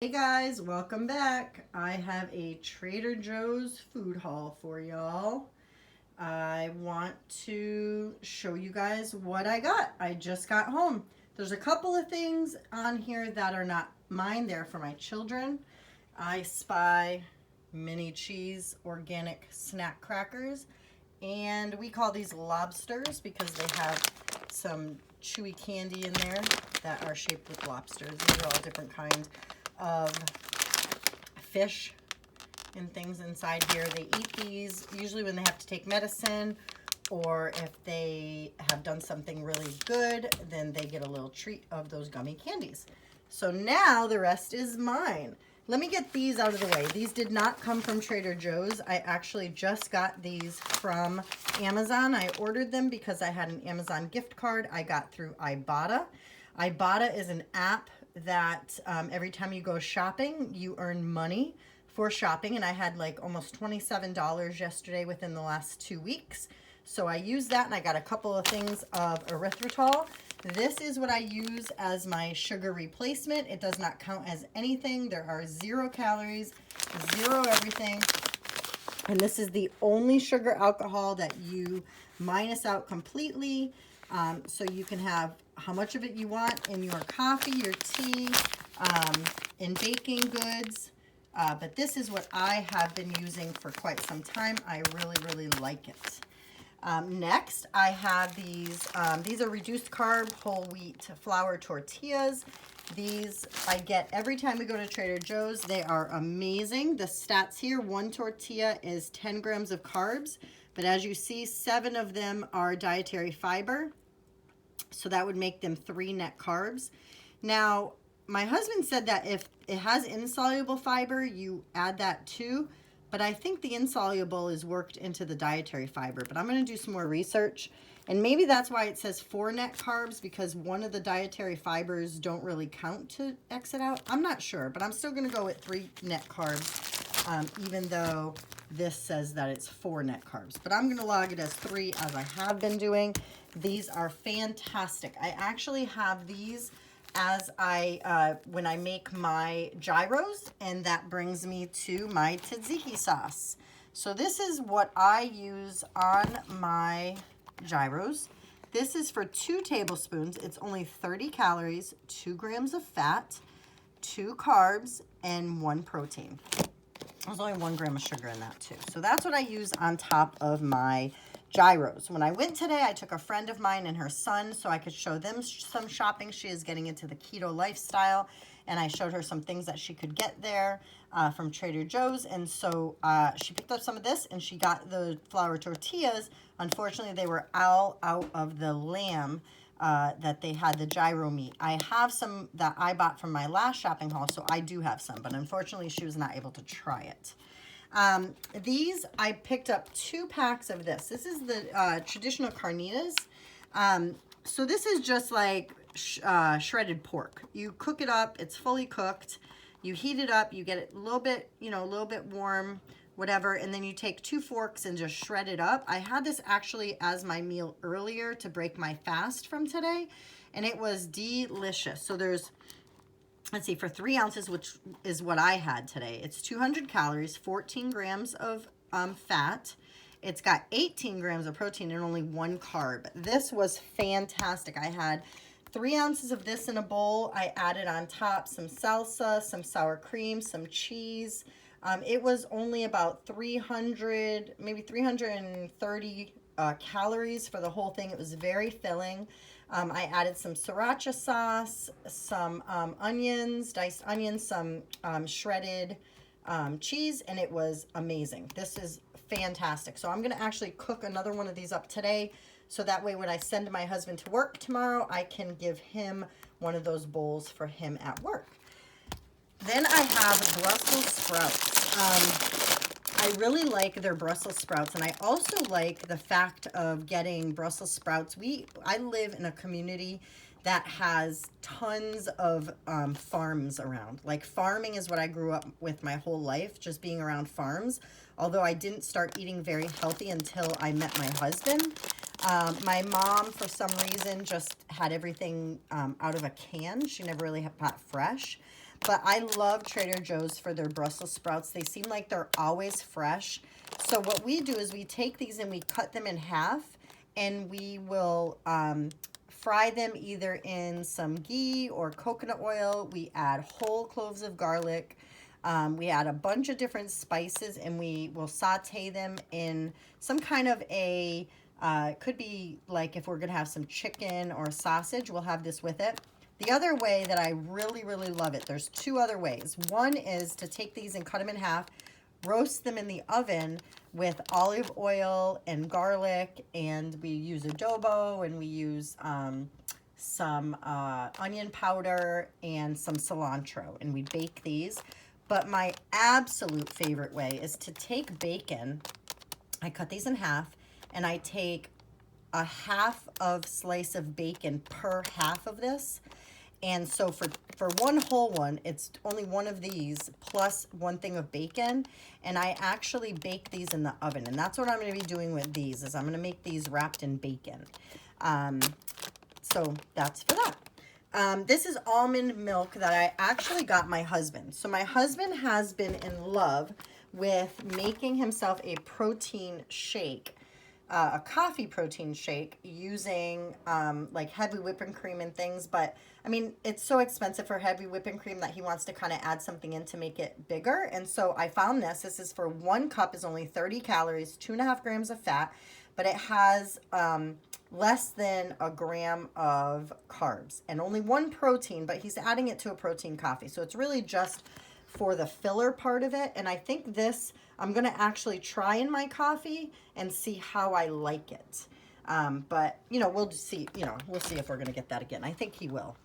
Hey guys, welcome back. I have a Trader Joe's food haul for y'all. I want to show you guys what I got. I just got home. There's a couple of things on here that are not mine, they're for my children. I spy mini cheese organic snack crackers, and we call these lobsters because they have some chewy candy in there that are shaped with lobsters. These are all different kinds of fish and things inside here. They eat these usually when they have to take medicine, or if they have done something really good, then they get a little treat of those gummy candies. So now the rest is mine. Let me get these out of the way. These did not come from Trader Joe's. I actually just got these from Amazon. I ordered them because I had an Amazon gift card I got through Ibotta. Ibotta is an app that every time you go shopping, you earn money for shopping. And I had like almost $27 yesterday within the last 2 weeks. So I used that, and I got a couple of things of erythritol. This is what I use as my sugar replacement. It does not count as anything. There are 0 calories, 0 everything. And this is the only sugar alcohol that you minus out completely. So you can have how much of it you want in your coffee, your tea, in baking goods. But this is what I have been using for quite some time. I really, really like it. Next, I have these. These are reduced carb whole wheat flour tortillas. These I get every time we go to Trader Joe's. They are amazing. The stats here, 1 tortilla is 10 grams of carbs, but as you see, 7 of them are dietary fiber. So that would make them 3 net carbs. Now, my husband said that if it has insoluble fiber, you add that too. But I think the insoluble is worked into the dietary fiber. But I'm going to do some more research. And maybe that's why it says 4 net carbs, because one of the dietary fibers don't really count to exit out. I'm not sure, but I'm still going to go with 3 net carbs, even though this says that it's 4 net carbs. But I'm going to log it as 3, as I have been doing. These are fantastic. I actually have these as when I make my gyros, and that brings me to my tzatziki sauce. So this is what I use on my gyros. This is for 2 tablespoons. It's only 30 calories, 2 grams of fat, 2 carbs, and 1 protein. There's only 1 gram of sugar in that too. So that's what I use on top of my gyros. When I went today, I took a friend of mine and her son so I could show them some shopping. She is getting into the keto lifestyle, and I showed her some things that she could get there from Trader Joe's. And so she picked up some of this, and she got the flour tortillas. Unfortunately, they were all out of the lamb that they had, the gyro meat. I have some that I bought from my last shopping haul, so I do have some, but unfortunately she was not able to try it. These, I picked up 2 packs of this. This is the traditional carnitas. So this is just like shredded pork. You cook it up, it's fully cooked. You heat it up, you get it a little bit, a little bit warm, whatever, and then you take 2 forks and just shred it up. I had this actually as my meal earlier to break my fast from today, and it was delicious. So there's, let's see, for 3 ounces, which is what I had today, it's 200 calories, 14 grams of fat. It's got 18 grams of protein and only 1 carb. This was fantastic. I had 3 ounces of this in a bowl. I added on top some salsa, some sour cream, some cheese. It was only about 300, maybe 330 calories for the whole thing. It was very filling. I added some sriracha sauce, some onions, diced onions, some shredded cheese, and it was amazing. This is fantastic. So I'm going to actually cook another one of these up today, so that way when I send my husband to work tomorrow, I can give him one of those bowls for him at work. Then I have Brussels sprouts. I really like their Brussels sprouts, and I also like the fact of getting Brussels sprouts. I live in a community that has tons of farms around. Like, farming is what I grew up with my whole life, just being around farms. Although I didn't start eating very healthy until I met my husband. My mom, for some reason, just had everything out of a can. She never really bought fresh. but I love Trader Joe's for their Brussels sprouts. They seem like they're always fresh. So what we do is we take these and we cut them in half, and we will fry them either in some ghee or coconut oil. We add whole cloves of garlic. We add a bunch of different spices, and we will saute them in some kind of a, it could be like if we're going to have some chicken or sausage, we'll have this with it. The other way that I really, really love it, there's two other ways. One is to take these and cut them in half, roast them in the oven with olive oil and garlic, and we use adobo, and we use some onion powder and some cilantro, and we bake these. But my absolute favorite way is to take bacon. I cut these in half, and I take a half of slice of bacon per half of this. And so for one whole one, it's only one of these plus one thing of bacon. And I actually bake these in the oven. And that's what I'm going to be doing with these, is I'm going to make these wrapped in bacon. So that's for that. This is almond milk that I actually got my husband. So my husband has been in love with making himself a protein shake. A coffee protein shake using like heavy whipping cream and things, but I mean, it's so expensive for heavy whipping cream that he wants to kind of add something in to make it bigger. And so I found this. This is for 1 cup, is only 30 calories, 2.5 grams of fat, but it has less than a gram of carbs and only 1 protein, but he's adding it to a protein coffee. So it's really just for the filler part of it. And I think this, I'm going to actually try in my coffee and see how I like it. But, you know, we'll see, we'll see if we're going to get that again. I think he will.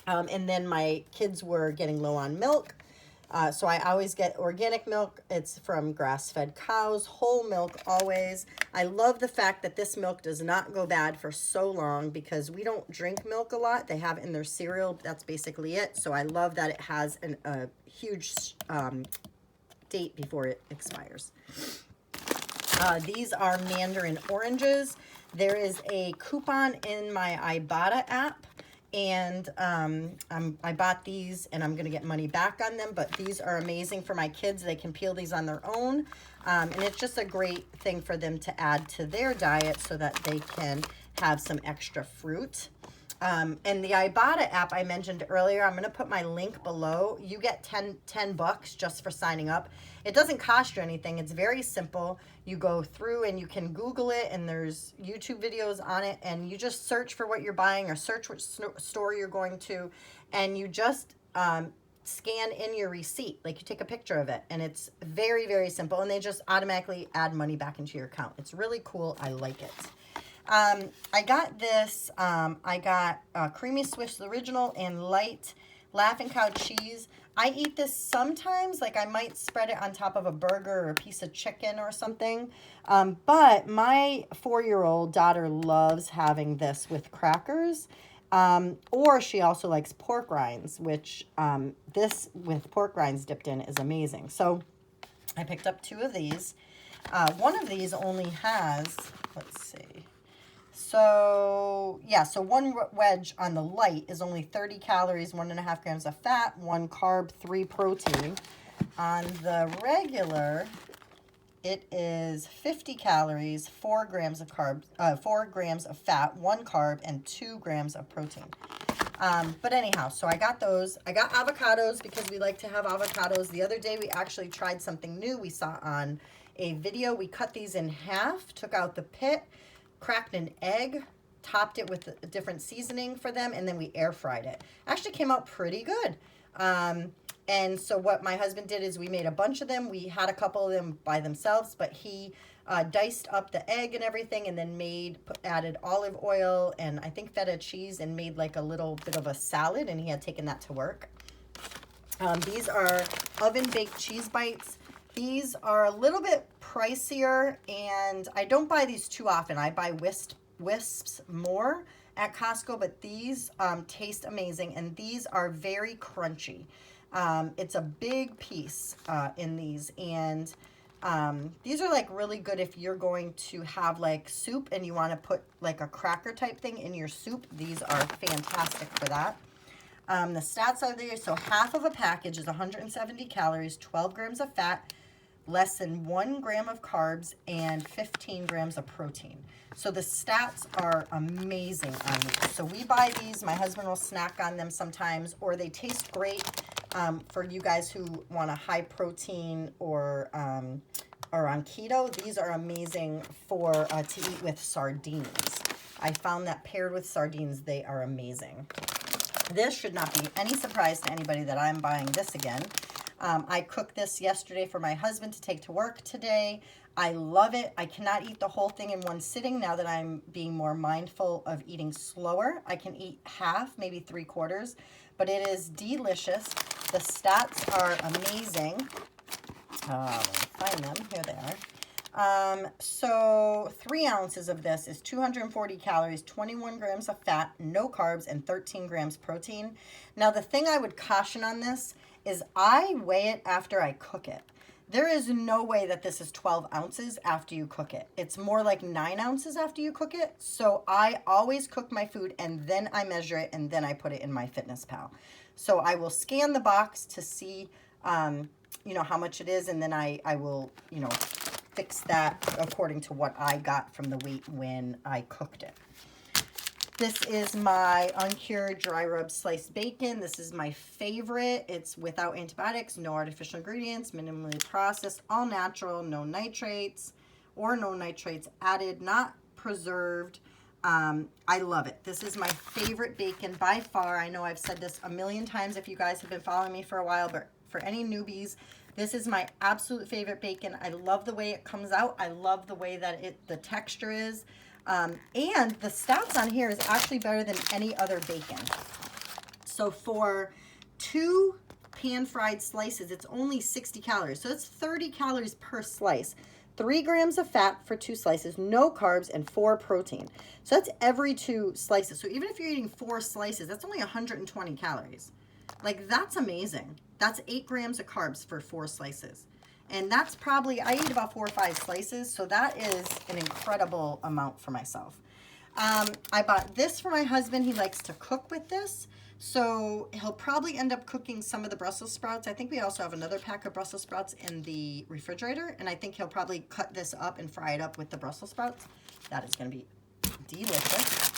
And then my kids were getting low on milk. So I always get organic milk. It's from grass-fed cows, whole milk always. I love the fact that this milk does not go bad for so long, because we don't drink milk a lot. They have it in their cereal. That's basically it. So I love that it has a huge date before it expires. These are mandarin oranges. There is a coupon in my Ibotta app, and I bought these, and I'm going to get money back on them, but these are amazing for my kids. They can peel these on their own, and it's just a great thing for them to add to their diet so that they can have some extra fruit. And the Ibotta app I mentioned earlier, I'm going to put my link below. You get $10 just for signing up. It doesn't cost you anything. It's very simple. You go through and you can Google it, and there's YouTube videos on it, and you just search for what you're buying or search which store you're going to, and you just scan in your receipt. Like, you take a picture of it, and it's very, very simple, and they just automatically add money back into your account. It's really cool. I like it. I got this, I got Creamy Swiss Original and Light Laughing Cow cheese. I eat this sometimes, like I might spread it on top of a burger or a piece of chicken or something. But my 4-year-old daughter loves having this with crackers. Or she also likes pork rinds, which this with pork rinds dipped in is amazing. So I picked up 2 of these. One of these only has, let's see. So, yeah, so 1 wedge on the light is only 30 calories, 1.5 grams of fat, 1 carb, 3 protein. On the regular, it is 50 calories, 4 grams of carbs, 4 grams of fat, 1 carb, and 2 grams of protein. But anyhow, so I got those. I got avocados because we like to have avocados. The other day we actually tried something new we saw on a video. We cut these in half, took out the pit, cracked an egg, topped it with a different seasoning for them, and then we air fried it. Actually came out pretty good. And so what my husband did is we made a bunch of them. We had a couple of them by themselves, but he diced up the egg and everything, and then added olive oil and I think feta cheese, and made like a little bit of a salad, and he had taken that to work. These are oven baked cheese bites. These are a little bit pricier, and I don't buy these too often. I buy wisps more at Costco, but these taste amazing, and these are very crunchy. It's a big piece in these, and these are like really good if you're going to have like soup and you want to put like a cracker type thing in your soup. These are fantastic for that. The stats are there. So half of a package is 170 calories, 12 grams of fat, less than 1 gram of carbs, and 15 grams of protein. So the stats are amazing on these. So we buy these. My husband will snack on them sometimes, or they taste great for you guys who want a high protein or are on keto. These are amazing for to eat with sardines. I found that paired with sardines, they are amazing. This should not be any surprise to anybody that I'm buying this again. I cooked this yesterday for my husband to take to work today. I love it. I cannot eat the whole thing in one sitting now that I'm being more mindful of eating slower. I can eat half, maybe 3/4, but it is delicious. The stats are amazing. Let me find them. Here they are. So 3 ounces of this is 240 calories, 21 grams of fat, no carbs, and 13 grams protein. Now, the thing I would caution on this is I weigh it after I cook it. There is no way that this is 12 ounces after you cook it. It's more like 9 ounces after you cook it. So I always cook my food and then I measure it and then I put it in my FitnessPal. So I will scan the box to see, you know, how much it is, and then I will, you know, fix that according to what I got from the weight when I cooked it. This is my uncured dry rub sliced bacon. This is my favorite. It's without antibiotics, no artificial ingredients, minimally processed, all natural, no nitrates or no nitrates added, not preserved. I love it. This is my favorite bacon by far. I know I've said this a million times if you guys have been following me for a while, but for any newbies, this is my absolute favorite bacon. I love the way it comes out. I love the way that the texture is. And the stats on here is actually better than any other bacon. So for 2 pan-fried slices, it's only 60 calories. So it's 30 calories per slice. 3 grams of fat for 2 slices, no carbs, and 4 protein. So that's every 2 slices. So even if you're eating 4 slices, that's only 120 calories. Like, that's amazing. That's 8 grams of carbs for 4 slices. And that's probably, I eat about 4 or 5 slices, so that is an incredible amount for myself. I bought this for my husband. He likes to cook with this, so he'll probably end up cooking some of the Brussels sprouts. I think we also have another pack of Brussels sprouts in the refrigerator, and I think he'll probably cut this up and fry it up with the Brussels sprouts. That is going to be delicious.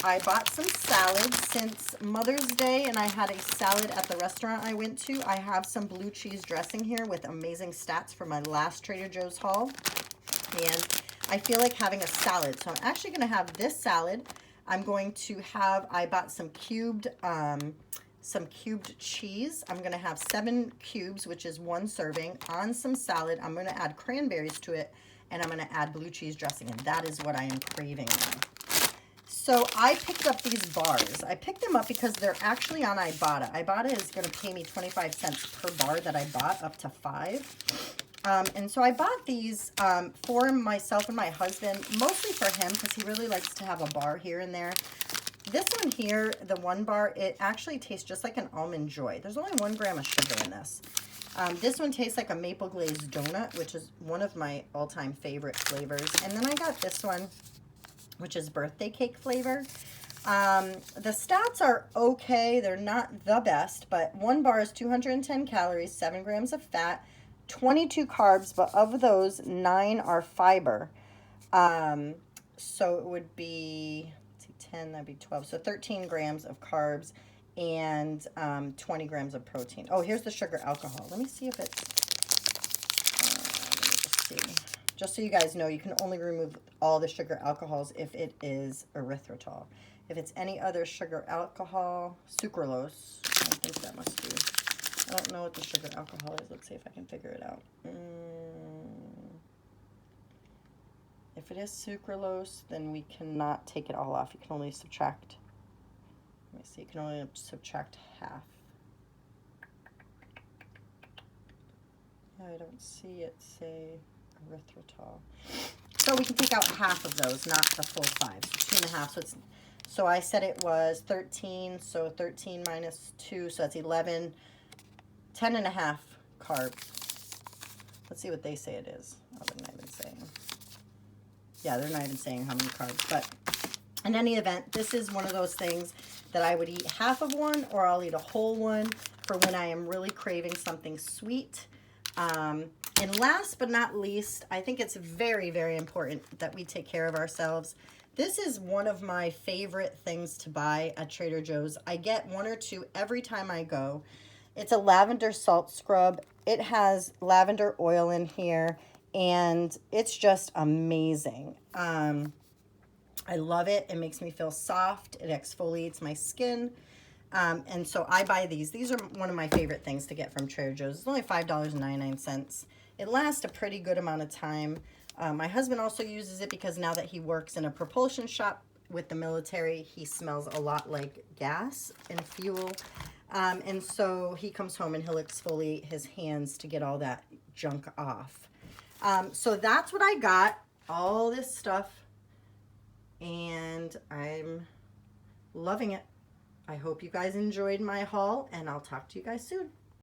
I bought some salad since Mother's Day, and I had a salad at the restaurant I went to. I have some blue cheese dressing here with amazing stats from my last Trader Joe's haul, and I feel like having a salad. So I'm actually going to have this salad. I'm going to have, I bought some cubed cheese. I'm going to have 7 cubes, which is 1 serving, on some salad. I'm going to add cranberries to it, and I'm going to add blue cheese dressing, and that is what I am craving now. So I picked up these bars. I picked them up because they're actually on Ibotta. Ibotta is going to pay me 25 cents per bar that I bought, up to 5. And so I bought these for myself and my husband, mostly for him because he really likes to have a bar here and there. This one here, the 1 bar, it actually tastes just like an Almond Joy. There's only 1 gram of sugar in this. This one tastes like a maple glazed donut, which is one of my all-time favorite flavors. And then I got this one, which is birthday cake flavor. The stats are okay. They're not the best, but 1 bar is 210 calories, 7 grams of fat, 22 carbs, but of those, 9 are fiber. So it would be, let's see, 10, that'd be 12. So 13 grams of carbs and 20 grams of protein. Oh, here's the sugar alcohol. Let me see if it's, let me just see. Just so you guys know, you can only remove all the sugar alcohols if it is erythritol. If it's any other sugar alcohol, sucralose, I think that must be. I don't know what the sugar alcohol is. Let's see if I can figure it out. If it is sucralose, then we cannot take it all off. You can only subtract. Let me see. You can only subtract half. I don't see it say erythritol. So we can take out half of those, not the full 5. So 2.5. So I said it was 13. So 13 minus 2. So that's 11. 10.5 carbs. Let's see what they say it is. Oh, they're not even saying. Yeah, they're not even saying how many carbs. But In any event, this is one of those things that I would eat half of one, or I'll eat a whole one for when I am really craving something sweet. And last but not least, I think it's very, very important that we take care of ourselves. This is one of my favorite things to buy at Trader Joe's. I get 1 or 2 every time I go. It's a lavender salt scrub. It has lavender oil in here, and it's just amazing. I love it. It makes me feel soft. It exfoliates my skin. And so I buy these. These are one of my favorite things to get from Trader Joe's. It's only $5.99. It lasts a pretty good amount of time. My husband also uses it because now that he works in a propulsion shop with the military, he smells a lot like gas and fuel. And so he comes home and he'll exfoliate his hands to get all that junk off. So that's what I got, all this stuff, and I'm loving it. I hope you guys enjoyed my haul, and I'll talk to you guys soon.